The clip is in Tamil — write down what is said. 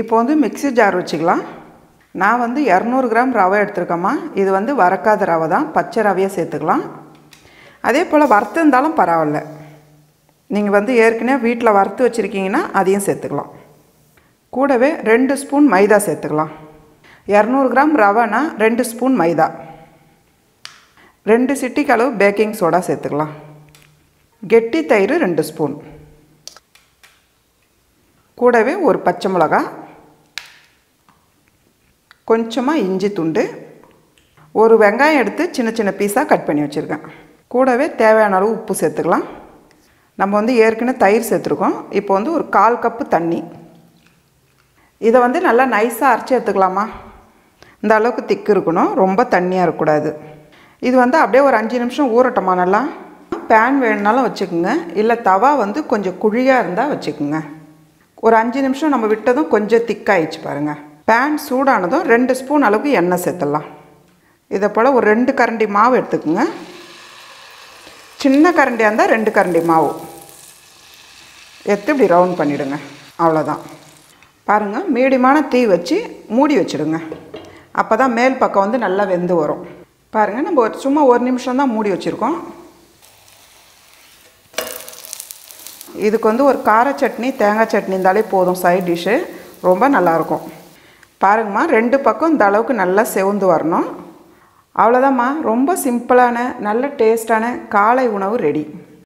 இப்போ வந்து மிக்ஸி ஜார் வச்சுக்கலாம். நான் வந்து 200 கிராம் ரவை எடுத்துருக்கேம்மா. இது வந்து வறுக்காத ரவை தான், பச்சை ரவையை சேர்த்துக்கலாம். அதே போல் வறுத்து இருந்தாலும் பரவாயில்ல, நீங்கள் வந்து ஏற்கனவே வீட்டில் வறுத்து வச்சுருக்கீங்கன்னா அதையும் சேர்த்துக்கலாம். கூடவே 2 ஸ்பூன் மைதா சேர்த்துக்கலாம். 200 கிராம் ரவைனா 2 ஸ்பூன் மைதா, 2 சிட்டிக்கு அளவு பேக்கிங் சோடா சேர்த்துக்கலாம். கெட்டி தயிர் 2 ஸ்பூன், கூடவே ஒரு பச்சை மிளகாய், கொஞ்சமாக இஞ்சி துண்டு, ஒரு வெங்காயம் எடுத்து சின்ன சின்ன பீஸாக கட் பண்ணி வச்சுருக்கேன். கூடவே தேவையான அளவு உப்பு சேர்த்துக்கலாம். நம்ம வந்து ஏற்கனவே தயிர் சேர்த்துருக்கோம். இப்போ வந்து ஒரு 1/4 கப்பு தண்ணி. இதை வந்து நல்லா நைஸாக அரைச்சி எடுத்துக்கலாமா. இந்த அளவுக்கு திக்கு இருக்கணும், ரொம்ப தண்ணியாக இருக்கக்கூடாது. இது வந்து அப்படியே ஒரு 5 நிமிஷம் ஊறட்டமா. நல்லா பேன் வேணுனாலும் வச்சுக்கோங்க, இல்லை தவா வந்து கொஞ்சம் குழியாக இருந்தால் வச்சுக்கோங்க. ஒரு 5 நிமிஷம் நம்ம விட்டதும் கொஞ்சம் திக்காயிடுச்சு பாருங்கள். பேன் சூடானதும் 2 ஸ்பூன் அளவுக்கு எண்ணெய் சேர்த்துடலாம். இதை போல் ஒரு 2 கரண்டி மாவு எடுத்துக்கோங்க. சின்ன கரண்டியாக இருந்தால் 2 கரண்டி மாவு எடுத்து இப்படி ரவுண்ட் பண்ணிவிடுங்க. அவ்வளோதான். பாருங்கள், மீடியமான தீ வச்சு மூடி வச்சுடுங்க. அப்போ தான் மேல் பக்கம் வந்து நல்லா வெந்து வரும். பாருங்கள், நம்ம சும்மா 1 நிமிஷம் தான் மூடி வச்சுருக்கோம். இதுக்கு வந்து ஒரு கார சட்னி, தேங்காய் சட்னி இருந்தாலே போதும், சைட் டிஷ்ஷு ரொம்ப நல்லாயிருக்கும். பாருங்கம்மா, 2 பக்கம் இந்த அளவுக்கு நல்லா செவந்து வரணும். அவ்வளோதாம்மா, ரொம்ப சிம்பிளான நல்ல டேஸ்டான காலை உணவு ரெடி.